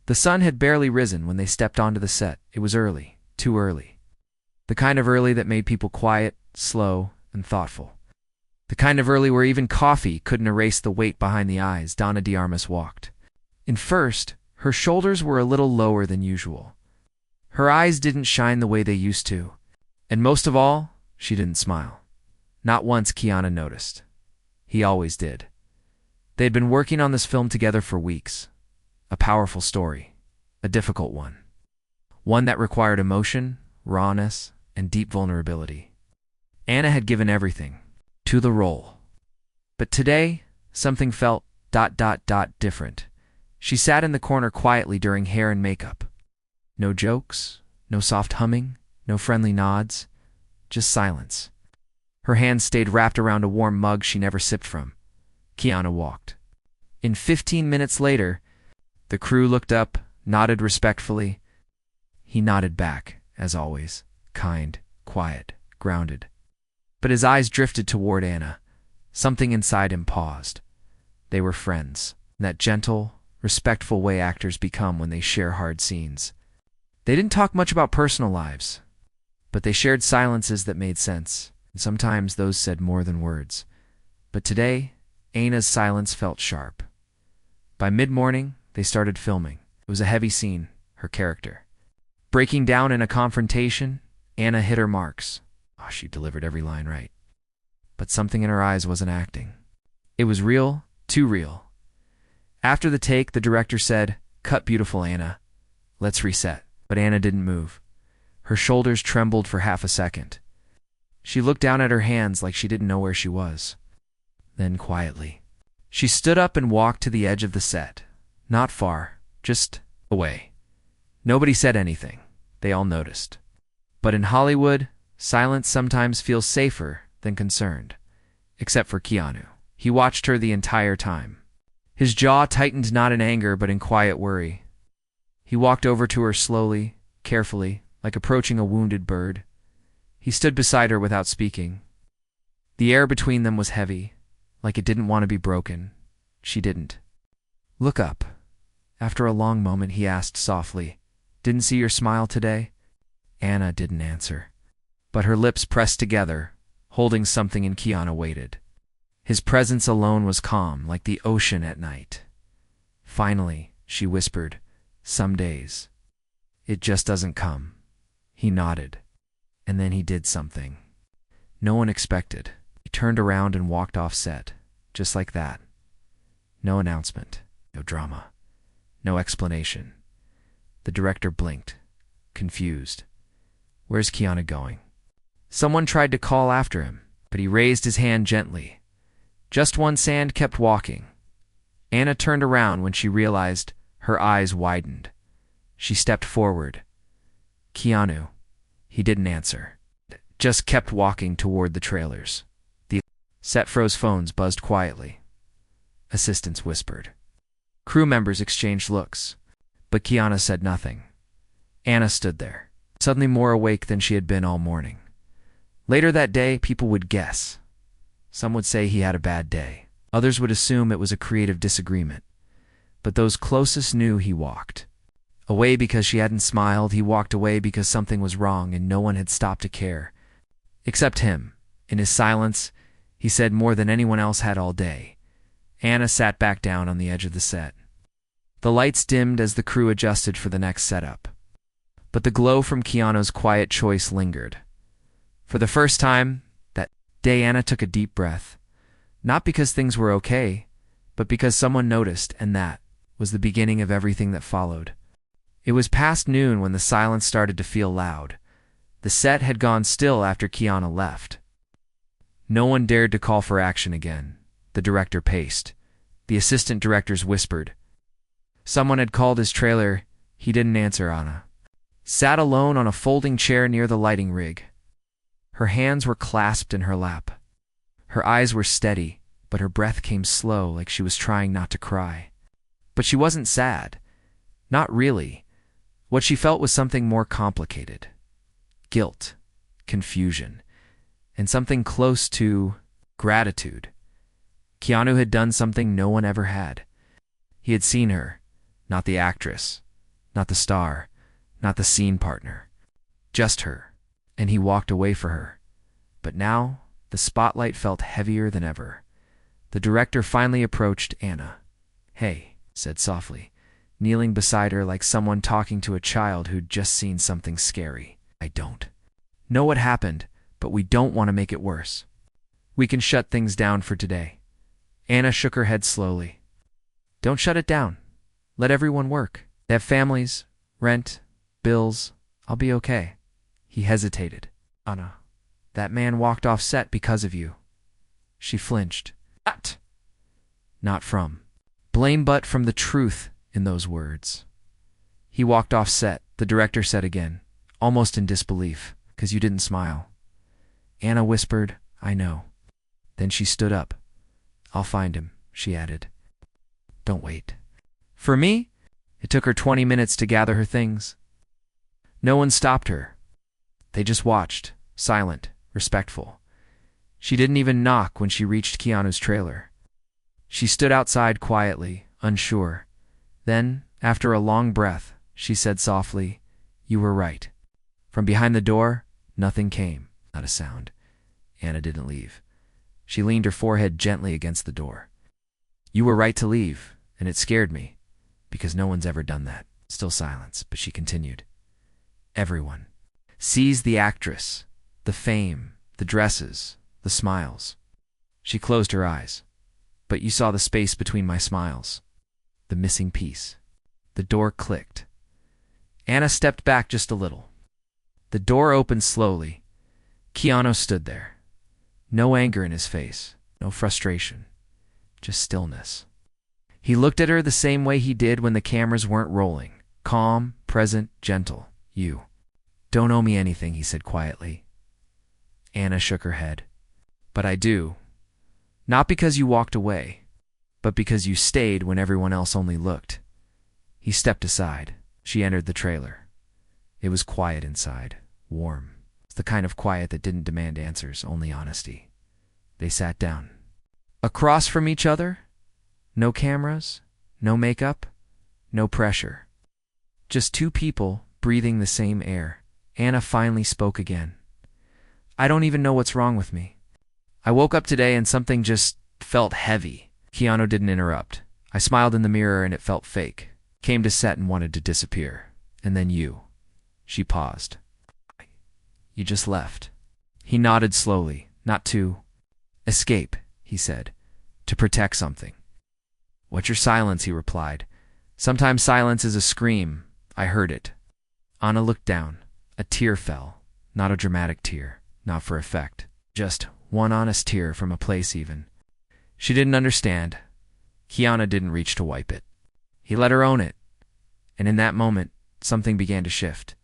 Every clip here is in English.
The sun had barely risen when they stepped onto the set. It was early, too early. The kind of early that made people quiet, slow, and thoughtful. The kind of early where even coffee couldn't erase the weight behind the eyes Donna de Armas walked. And first, her shoulders were a little lower than usual. Her eyes didn't shine the way they used to. And most of all, she didn't smile. Not once Keanu noticed. He always did. They had been working on this film together for weeks. A powerful story. A difficult one. One that required emotion, rawness, and deep vulnerability. Anna had given everything to the role. But today, something felt ... different. She sat in the corner quietly during hair and makeup. No jokes, no soft humming, no friendly nods, just silence. Her hands stayed wrapped around a warm mug she never sipped from. Keanu walked. 15 minutes later, the crew looked up, nodded respectfully. He nodded back, as always, kind, quiet, grounded. But his eyes drifted toward Anna. Something inside him paused. They were friends, in that gentle, respectful way actors become when they share hard scenes. They didn't talk much about personal lives, but they shared silences that made sense, and sometimes those said more than words. But today, Anna's silence felt sharp. By mid-morning, they started filming. It was a heavy scene, her character. Breaking down in a confrontation, Anna hit her marks. Oh, she delivered every line right. But something in her eyes wasn't acting. It was real, too real. After the take, the director said, "Cut, beautiful Anna. Let's reset." But Anna didn't move. Her shoulders trembled for half a second. She looked down at her hands like she didn't know where she was. Then quietly, she stood up and walked to the edge of the set. Not far, just away. Nobody said anything. They all noticed. But in Hollywood, silence sometimes feels safer than concerned. Except for Keanu. He watched her the entire time. His jaw tightened not in anger but in quiet worry. He walked over to her slowly, carefully, like approaching a wounded bird. He stood beside her without speaking. The air between them was heavy, like it didn't want to be broken. She didn't. "Look up." After a long moment, he asked softly, "Didn't see your smile today?" Anna didn't answer, but her lips pressed together, holding something, and Keanu waited. His presence alone was calm, like the ocean at night. Finally, she whispered, "Some days. It just doesn't come." He nodded. And then he did something no one expected. He turned around and walked off set, just like that. No announcement, no drama, no explanation. The director blinked, confused. Where's Keanu going? Someone tried to call after him, but he raised his hand gently. Just one sand kept walking. Anna turned around when she realized. Her eyes widened. She stepped forward. Keanu. He didn't answer. Just kept walking toward the trailers. The set froze. Phones buzzed quietly. Assistants whispered. Crew members exchanged looks. But Keanu said nothing. Anna stood there, suddenly more awake than she had been all morning. Later that day, people would guess. Some would say he had a bad day. Others would assume it was a creative disagreement. But those closest knew he walked away because she hadn't smiled. He walked away because something was wrong and no one had stopped to care. Except him. In his silence, he said more than anyone else had all day. Anna sat back down on the edge of the set. The lights dimmed as the crew adjusted for the next setup. But the glow from Keanu's quiet choice lingered. For the first time that day, Anna took a deep breath. Not because things were okay, but because someone noticed, and that was the beginning of everything that followed. It was past noon when the silence started to feel loud. The set had gone still after Keanu left. No one dared to call for action again. The director paced. The assistant directors whispered. Someone had called his trailer. He didn't answer. Anna sat alone on a folding chair near the lighting rig. Her hands were clasped in her lap. Her eyes were steady, but her breath came slow, like she was trying not to cry. But she wasn't sad. Not really. What she felt was something more complicated. Guilt, confusion, and something close to gratitude. Keanu had done something no one ever had. He had seen her, not the actress, Not the star, not the scene partner. Just her. And he walked away for her. But now, the spotlight felt heavier than ever. The director finally approached Anna. "Hey," said softly, kneeling beside her like someone talking to a child who'd just seen something scary. "I don't know what happened, but we don't want to make it worse. We can shut things down for today." Anna shook her head slowly. "Don't shut it down. Let everyone work. They have families, rent, bills. I'll be okay." He hesitated. "Anna, that man walked off set because of you." She flinched. "What?" Not from blame, but from the truth in those words. "He walked off set," the director said again, almost in disbelief. "'Cause you didn't smile." Anna whispered, "I know." Then she stood up. "I'll find him," she added. "Don't wait." For me, it took her 20 minutes to gather her things. No one stopped her. They just watched, silent, respectful. She didn't even knock when she reached Keanu's trailer. She stood outside quietly, unsure. Then, after a long breath, she said softly, "You were right." From behind the door, nothing came, not a sound. Anna didn't leave. She leaned her forehead gently against the door. "You were right to leave, and it scared me, because no one's ever done that." Still silence, but she continued. "Everyone sees the actress, the fame, the dresses, the smiles." She closed her eyes. "But you saw the space between my smiles. The missing piece." The door clicked. Anna stepped back just a little. The door opened slowly. Keanu stood there. No anger in his face, no frustration, just stillness. He looked at her the same way he did when the cameras weren't rolling. Calm, present, gentle. "You don't owe me anything," he said quietly. Anna shook her head. "But I do. Not because you walked away, but because you stayed when everyone else only looked." He stepped aside. She entered the trailer. It was quiet inside, warm. It's the kind of quiet that didn't demand answers, only honesty. They sat down. Across from each other, no cameras, no makeup, no pressure. Just two people breathing the same air. Anna finally spoke again. "I don't even know what's wrong with me. I woke up today and something just felt heavy." Keanu didn't interrupt. "I smiled in the mirror and it felt fake. Came to set and wanted to disappear. And then you." She paused. "You just left." He nodded slowly. "Not to escape," he said. "To protect something." "What's your silence?" he replied. "Sometimes silence is a scream. I heard it." Anna looked down. A tear fell. Not a dramatic tear. Not for effect. Just one honest tear from a place even. She didn't understand. Keanu didn't reach to wipe it. He let her own it. And in that moment, something began to shift.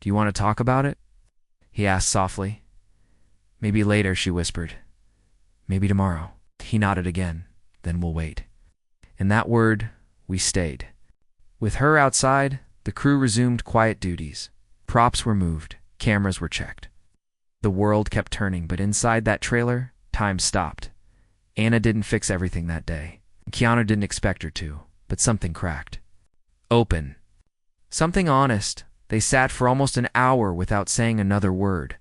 "Do you want to talk about it?" he asked softly. "Maybe later," she whispered. "Maybe tomorrow." He nodded again. "Then we'll wait." In that word, we stayed. With her outside, the crew resumed quiet duties. Props were moved. Cameras were checked. The world kept turning, but inside that trailer, time stopped. Anna didn't fix everything that day. Keanu didn't expect her to, but something cracked. Open. Something honest. They sat for almost an hour without saying another word.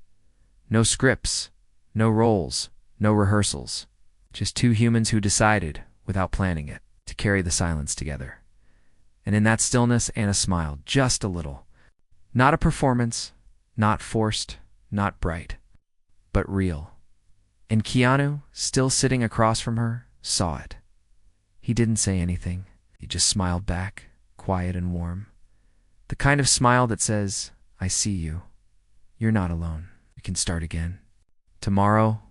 No scripts, no roles, no rehearsals. Just two humans who decided, without planning it, to carry the silence together. And in that stillness, Anna smiled, just a little. Not a performance, not forced, not bright, but real. And Keanu, still sitting across from her, saw it. He didn't say anything. He just smiled back, quiet and warm. The kind of smile that says, "I see you. You're not alone. We can start again." Tomorrow,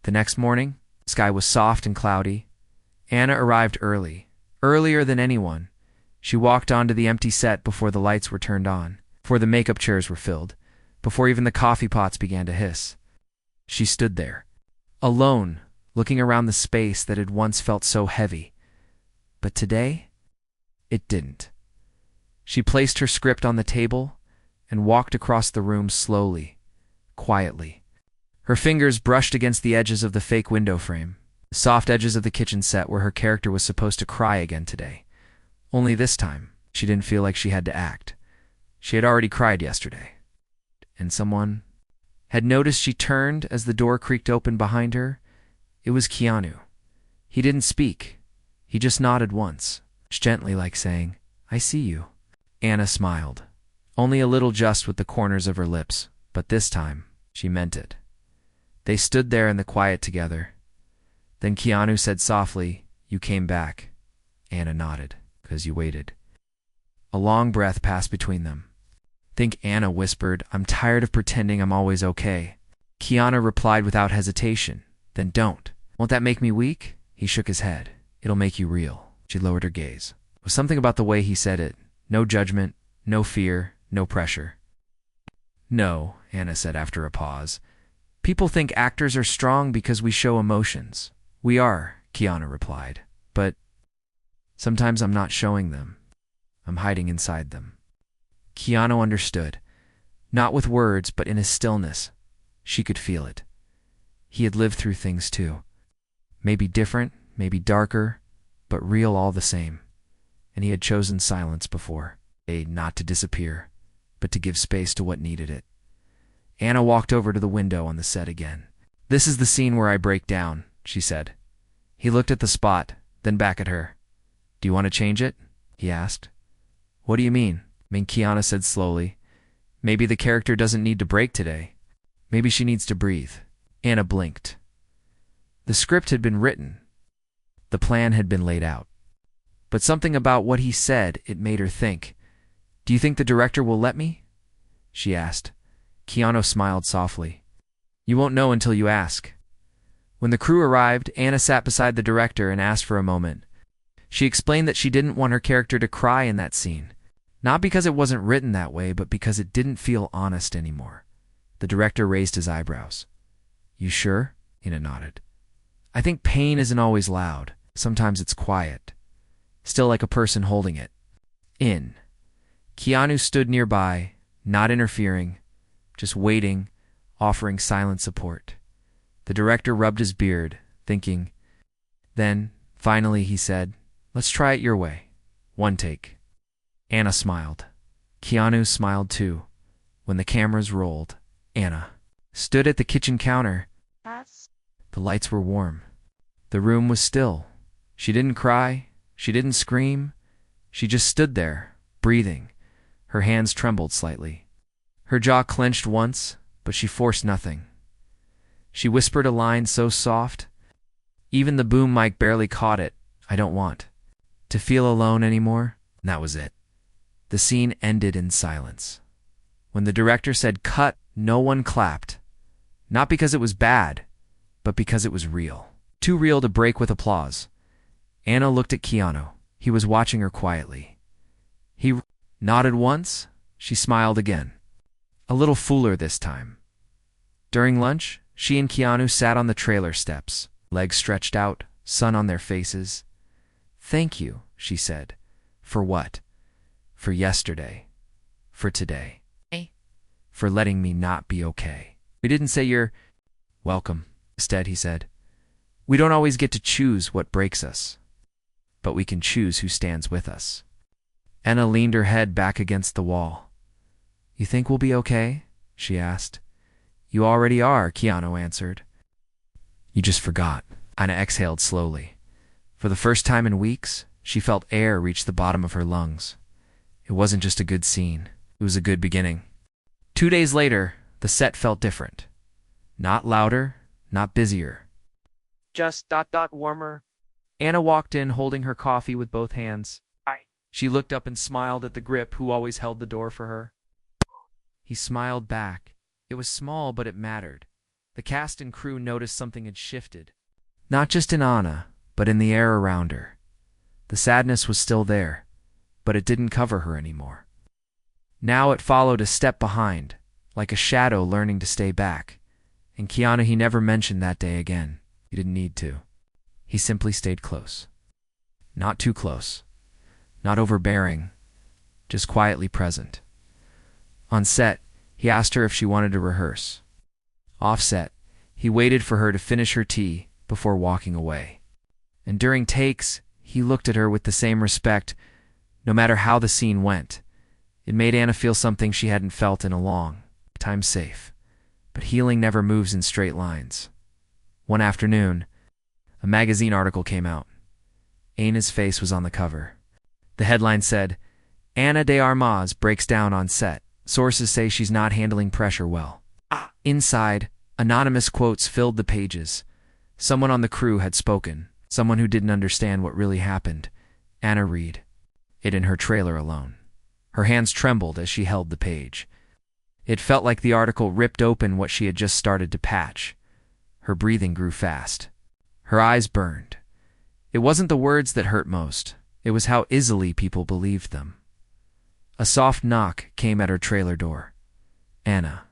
the next morning, the sky was soft and cloudy. Anna arrived early, earlier than anyone. She walked onto the empty set before the lights were turned on, before the makeup chairs were filled, before even the coffee pots began to hiss. She stood there, alone, looking around the space that had once felt so heavy. But today, it didn't. She placed her script on the table and walked across the room slowly, quietly. Her fingers brushed against the edges of the fake window frame, the soft edges of the kitchen set where her character was supposed to cry again today. Only this time, She didn't feel like she had to act. She had already cried yesterday. And someone had noticed she turned as the door creaked open behind her. It was Keanu. He didn't speak. He just nodded once, gently like saying, "I see you." Anna smiled. Only a little, just with the corners of her lips, but this time she meant it. They stood there in the quiet together. Then Keanu said softly, "You came back." Anna nodded, "'Cause you waited." A long breath passed between them. Think Anna whispered, "I'm tired of pretending I'm always okay." Keanu replied without hesitation, "Then don't." "Won't that make me weak?" He shook his head. "It'll make you real." She lowered her gaze. It was something about the way he said it. No judgment, no fear, no pressure. "No," Anna said after a pause. "People think actors are strong because we show emotions." "We are," Keanu replied. "But sometimes I'm not showing them. I'm hiding inside them." Keanu understood. Not with words, but in his stillness. She could feel it. He had lived through things too. Maybe different, maybe darker, but real all the same. And he had chosen silence before. Not to disappear, but to give space to what needed it. Anna walked over to the window on the set again. "This is the scene where I break down," she said. He looked at the spot, then back at her. "Do you want to change it?" he asked. "What do you mean?" Keanu said slowly. "Maybe the character doesn't need to break today. Maybe she needs to breathe." Anna blinked. The script had been written. The plan had been laid out. But something about what he said, it made her think. "Do you think the director will let me?" she asked. Keanu smiled softly. "You won't know until you ask." When the crew arrived, Anna sat beside the director and asked for a moment. She explained that she didn't want her character to cry in that scene. Not because it wasn't written that way, but because it didn't feel honest anymore. The director raised his eyebrows. "You sure?" Anna nodded. "I think pain isn't always loud. Sometimes it's quiet. Still like a person holding it. In." Keanu stood nearby, not interfering, just waiting, offering silent support. The director rubbed his beard, thinking. Then, finally, he said, "Let's try it your way. One take." Anna smiled. Keanu smiled too. When the cameras rolled, Anna stood at the kitchen counter. The lights were warm. The room was still. She didn't cry. She didn't scream. She just stood there, breathing. Her hands trembled slightly. Her jaw clenched once, but she forced nothing. She whispered a line so soft, even the boom mic barely caught it. "I don't want to feel alone anymore." And that was it. The scene ended in silence. When the director said cut, no one clapped. Not because it was bad, but because it was real. Too real to break with applause. Anna looked at Keanu. He was watching her quietly. He nodded once. She smiled again. A little fuller this time. During lunch, she and Keanu sat on the trailer steps, legs stretched out, sun on their faces. "Thank you," she said. "For what?" "For yesterday. For today. For letting me not be okay." "We didn't say you're welcome." Instead, he said, "We don't always get to choose what breaks us, but we can choose who stands with us." Anna leaned her head back against the wall. "You think we'll be okay?" she asked. "You already are," Keanu answered. "You just forgot." Anna exhaled slowly. For the first time in weeks, she felt air reach the bottom of her lungs. It wasn't just a good scene. It was a good beginning. 2 days later, the set felt different. Not louder, not busier. Just warmer. Anna walked in holding her coffee with both hands. She looked up and smiled at the grip who always held the door for her. He smiled back. It was small, but it mattered. The cast and crew noticed something had shifted. Not just in Anna, but in the air around her. The sadness was still there, but it didn't cover her anymore. Now it followed a step behind, like a shadow learning to stay back. And Keanu, he never mentioned that day again. He didn't need to. He simply stayed close. Not too close. Not overbearing. Just quietly present. On set, he asked her if she wanted to rehearse. Off set, he waited for her to finish her tea before walking away. And during takes, he looked at her with the same respect, No matter how the scene went, it made Anna feel something she hadn't felt in a long time. Safe. But healing never moves in straight lines. One afternoon, a magazine article came out. Anna's face was on the cover. The headline said, "Ana de Armas breaks down on set. Sources say she's not handling pressure well." Inside, anonymous quotes filled the pages. Someone on the crew had spoken, someone who didn't understand what really happened. Anna read it in her trailer alone. Her hands trembled as she held the page. It felt like the article ripped open what she had just started to patch. Her breathing grew fast. Her eyes burned. It wasn't the words that hurt most. It was how easily people believed them. A soft knock came at her trailer door. "Anna."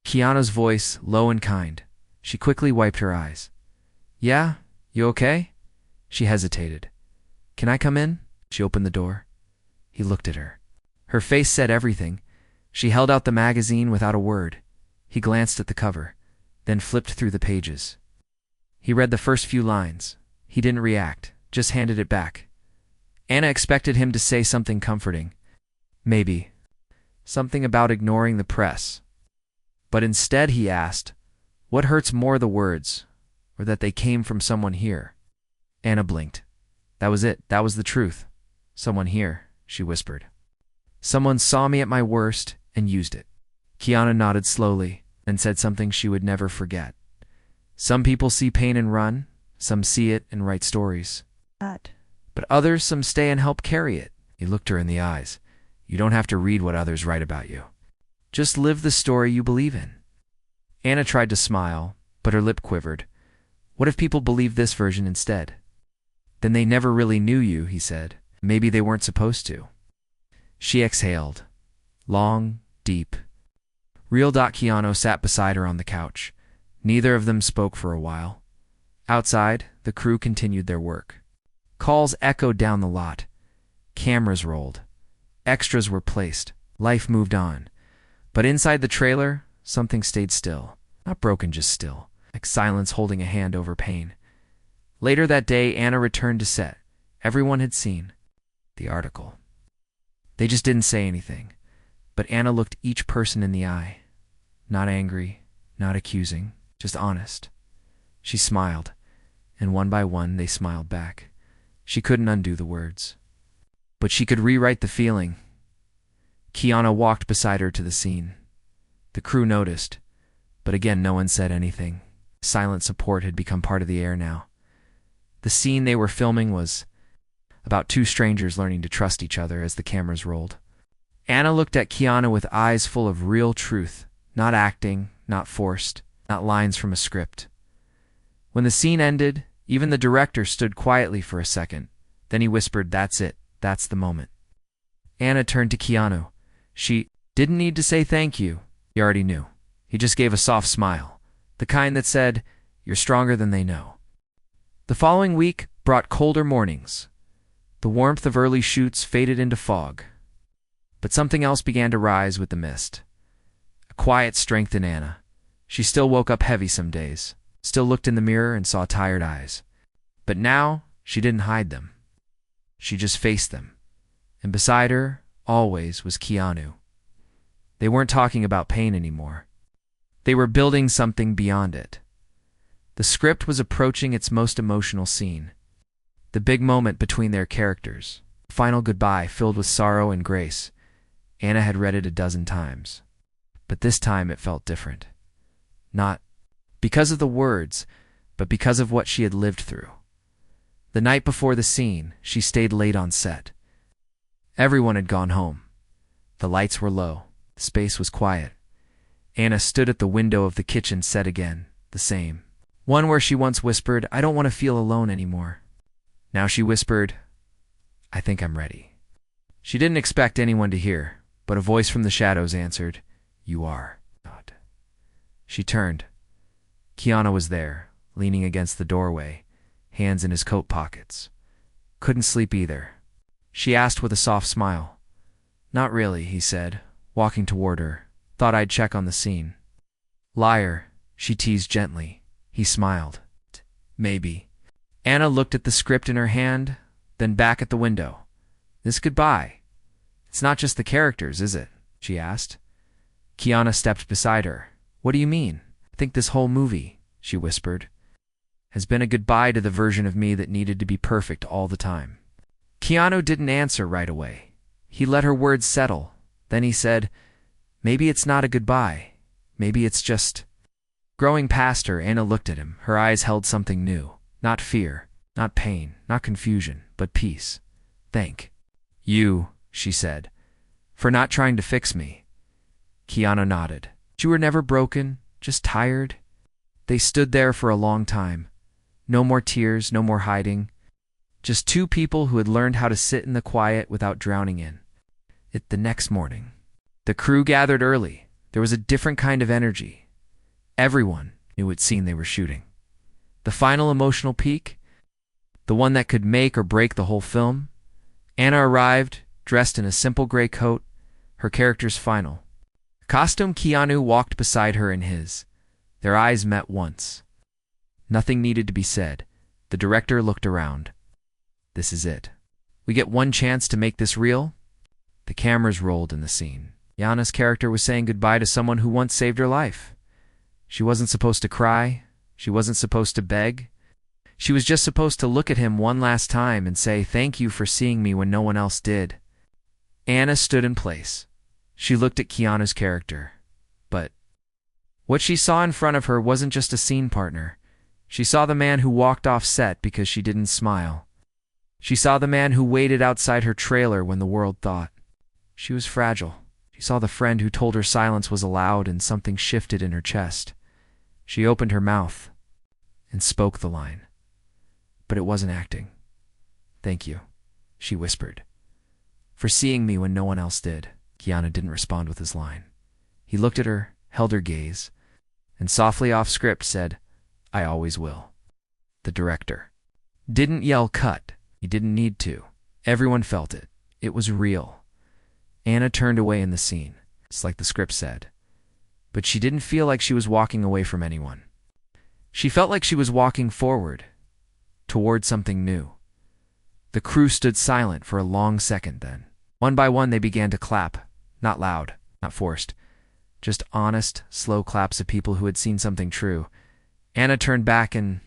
Keanu's voice, low and kind. She quickly wiped her eyes. "Yeah? You okay?" She hesitated. "Can I come in?" She opened the door. He looked at her. Her face said everything. She held out the magazine without a word. He glanced at the cover, then flipped through the pages. He read the first few lines. He didn't react, just handed it back. Anna expected him to say something comforting. Maybe. Something about ignoring the press. But instead he asked, "What hurts more, the words, or that they came from someone here?" Anna blinked. That was it. That was the truth. "Someone here," she whispered. "Someone saw me at my worst and used it." Keanu nodded slowly and said something she would never forget. "Some people see pain and run, some see it and write stories. But others, some stay and help carry it." He looked her in the eyes. "You don't have to read what others write about you. Just live the story you believe in." Anna tried to smile, but her lip quivered. "What if people believe this version instead?" "Then they never really knew you," he said. "Maybe they weren't supposed to." She exhaled. Long, deep. Real. Keanu sat beside her on the couch. Neither of them spoke for a while. Outside, the crew continued their work. Calls echoed down the lot. Cameras rolled. Extras were placed. Life moved on. But inside the trailer, something stayed still. Not broken, just still. Like silence holding a hand over pain. Later that day, Anna returned to set. Everyone had seen the article. They just didn't say anything. But Anna looked each person in the eye. Not angry, not accusing, just honest. She smiled, and one by one they smiled back. She couldn't undo the words. But she could rewrite the feeling. Keanu walked beside her to the scene. The crew noticed, but again no one said anything. Silent support had become part of the air now. The scene they were filming was about two strangers learning to trust each other as the cameras rolled. Anna looked at Keanu with eyes full of real truth, not acting, not forced, not lines from a script. When the scene ended, even the director stood quietly for a second. Then he whispered, "That's it. That's the moment." Anna turned to Keanu. She didn't need to say thank you. He already knew. He just gave a soft smile, the kind that said, "You're stronger than they know." The following week brought colder mornings. The warmth of early shoots faded into fog. But something else began to rise with the mist. A quiet strength in Anna. She still woke up heavy some days, still looked in the mirror and saw tired eyes. But now, she didn't hide them. She just faced them. And beside her, always, was Keanu. They weren't talking about pain anymore. They were building something beyond it. The script was approaching its most emotional scene. The big moment between their characters. A final goodbye filled with sorrow and grace. Anna had read it a dozen times. But this time it felt different. Not because of the words, but because of what she had lived through. The night before the scene, she stayed late on set. Everyone had gone home. The lights were low. The space was quiet. Anna stood at the window of the kitchen set again, the same. One where she once whispered, "I don't want to feel alone anymore." Now she whispered, "I think I'm ready." She didn't expect anyone to hear, but a voice from the shadows answered, "You are." She turned. Keanu was there, leaning against the doorway, hands in his coat pockets. Couldn't sleep either. She asked with a soft smile. "Not really," he said, walking toward her. "Thought I'd check on the scene." "Liar," she teased gently. He smiled. "Maybe." Anna looked at the script in her hand, then back at the window. This goodbye. It's not just the characters, is it? She asked. Keanu stepped beside her. What do you mean? I think this whole movie, she whispered, has been a goodbye to the version of me that needed to be perfect all the time. Keanu didn't answer right away. He let her words settle. Then he said, maybe it's not a goodbye. Maybe it's just... Growing past her, Anna looked at him. Her eyes held something new. Not fear, not pain, not confusion, but peace. Thank you, she said, for not trying to fix me. Keanu nodded. You were never broken, just tired. They stood there for a long time. No more tears, no more hiding. Just two people who had learned how to sit in the quiet without drowning in it. The next morning, the crew gathered early. There was a different kind of energy. Everyone knew what scene they were shooting. The final emotional peak, the one that could make or break the whole film. Anna arrived, dressed in a simple gray coat, her character's final costume. Keanu walked beside her in his. Their eyes met once. Nothing needed to be said. The director looked around. This is it. We get one chance to make this real. The cameras rolled in the scene. Anna's character was saying goodbye to someone who once saved her life. She wasn't supposed to cry. She wasn't supposed to beg. She was just supposed to look at him one last time and say, thank you for seeing me when no one else did. Anna stood in place. She looked at Keanu's character. But what she saw in front of her wasn't just a scene partner. She saw the man who walked off set because she didn't smile. She saw the man who waited outside her trailer when the world thought she was fragile. She saw the friend who told her silence was allowed, and something shifted in her chest. She opened her mouth and spoke the line. But it wasn't acting. Thank you, she whispered, for seeing me when no one else did. Keanu didn't respond with his line. He looked at her, held her gaze, and softly off script said, I always will. The director didn't yell cut. He didn't need to. Everyone felt it. It was real. Anna turned away in the scene. It's like the script said. But she didn't feel like she was walking away from anyone. She felt like she was walking forward, toward something new. The crew stood silent for a long second then. One by one they began to clap. Not loud, not forced. Just honest, slow claps of people who had seen something true. Anna turned back and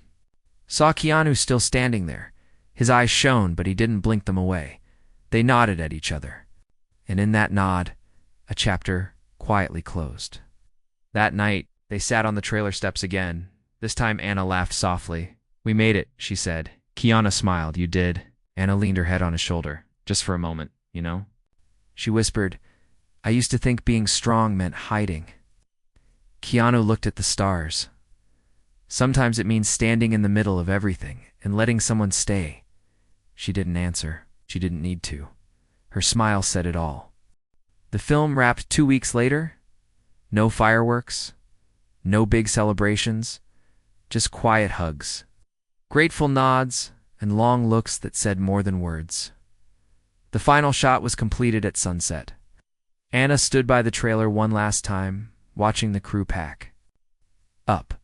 saw Keanu still standing there. His eyes shone, but he didn't blink them away. They nodded at each other. And in that nod, a chapter quietly closed. That night, they sat on the trailer steps again. This time Anna laughed softly. We made it, she said. Keanu smiled. You did. Anna leaned her head on his shoulder. Just for a moment, you know? She whispered, I used to think being strong meant hiding. Keanu looked at the stars. Sometimes it means standing in the middle of everything and letting someone stay. She didn't answer. She didn't need to. Her smile said it all. The film wrapped 2 weeks later. No fireworks. No big celebrations. Just quiet hugs. Grateful nods and long looks that said more than words. The final shot was completed at sunset. Anna stood by the trailer one last time, watching the crew pack up.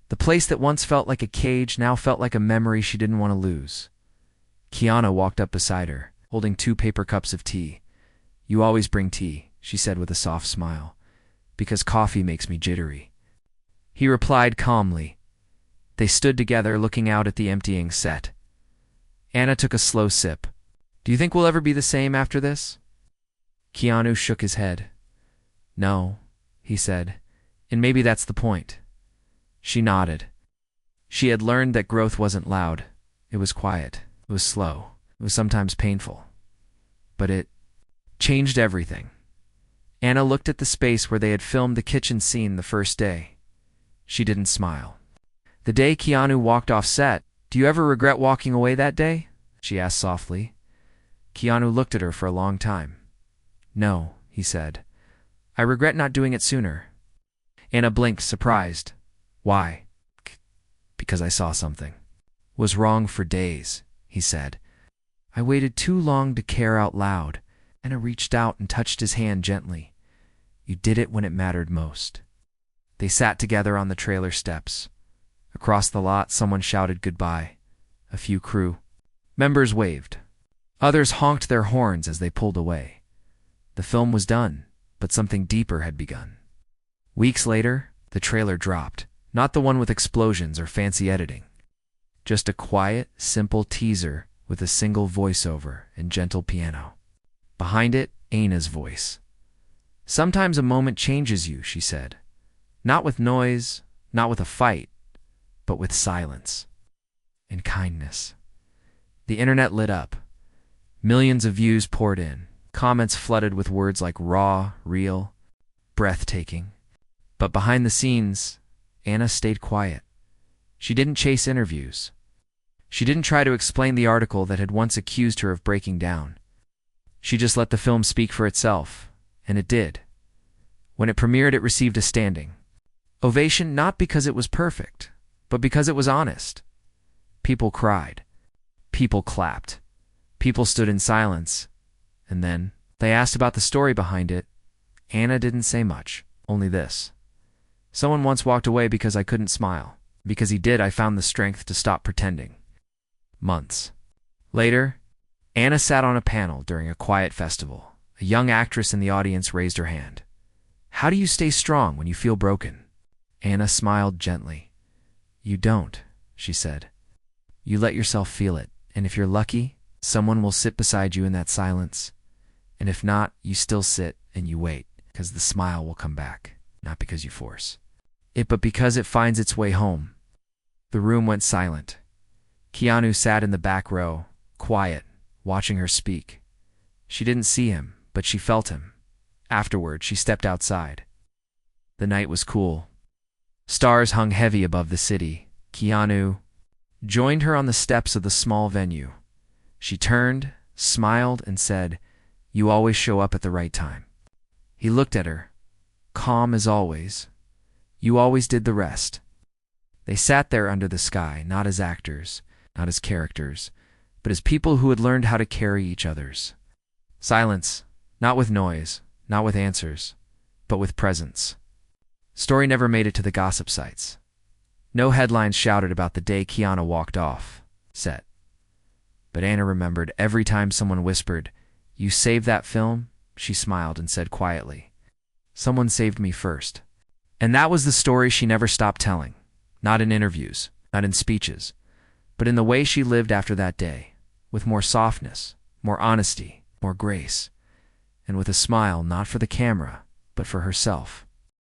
The place that once felt like a cage now felt like a memory she didn't want to lose. Keanu walked up beside her, holding 2 paper cups of tea. You always bring tea, she said with a soft smile, because coffee makes me jittery. He replied calmly. They stood together looking out at the emptying set. Anna took a slow sip. Do you think we'll ever be the same after this? Keanu shook his head. No, he said, and maybe that's the point. She nodded. She had learned that growth wasn't loud. It was quiet. It was slow. It was sometimes painful. But it changed everything. Anna looked at the space where they had filmed the kitchen scene the first day. She didn't smile. The day Keanu walked off set, do you ever regret walking away that day? She asked softly. Keanu looked at her for a long time. No, he said. I regret not doing it sooner. Anna blinked, surprised. Why? Because I saw something. Was wrong for days, he said. I waited too long to care out loud. Anna reached out and touched his hand gently. You did it when it mattered most. They sat together on the trailer steps. Across the lot, someone shouted goodbye. A few crew members waved. Others honked their horns as they pulled away. The film was done, but something deeper had begun. Weeks later, the trailer dropped, not the one with explosions or fancy editing. Just a quiet, simple teaser with a single voiceover and gentle piano. Behind it, Anna's voice. "Sometimes a moment changes you," she said. "Not with noise, not with a fight, but with silence and kindness." The internet lit up. Millions of views poured in. Comments flooded with words like raw, real, breathtaking. But behind the scenes, Anna stayed quiet. She didn't chase interviews. She didn't try to explain the article that had once accused her of breaking down. She just let the film speak for itself, and it did. When it premiered, it received a standing ovation, not because it was perfect, but because it was honest. People cried. People clapped. People stood in silence. And then they asked about the story behind it. Anna didn't say much, only this: "Someone once walked away because I couldn't smile. Because he did, I found the strength to stop pretending." Months later, Anna sat on a panel during a quiet festival. A young actress in the audience raised her hand. "How do you stay strong when you feel broken?" Anna smiled gently. "You don't," she said. "You let yourself feel it, and if you're lucky, someone will sit beside you in that silence. And if not, you still sit and you wait, because the smile will come back, not because you force it, but because it finds its way home." The room went silent. Keanu sat in the back row, quiet, watching her speak. She didn't see him, but she felt him. Afterward, she stepped outside. The night was cool. Stars hung heavy above the city. Keanu joined her on the steps of the small venue. She turned, smiled, and said, "You always show up at the right time." He looked at her, calm as always. "You always did the rest." They sat there under the sky, not as actors, not as characters, but as people who had learned how to carry each other's. Silence, not with noise, not with answers, but with presence. Story never made it to the gossip sites. No headlines shouted about the day Keanu walked off set. But Anna remembered every time someone whispered, "You saved that film," she smiled and said quietly, "Someone saved me first." And that was the story she never stopped telling. Not in interviews, not in speeches, but in the way she lived after that day, with more softness, more honesty, more grace, and with a smile not for the camera, but for herself.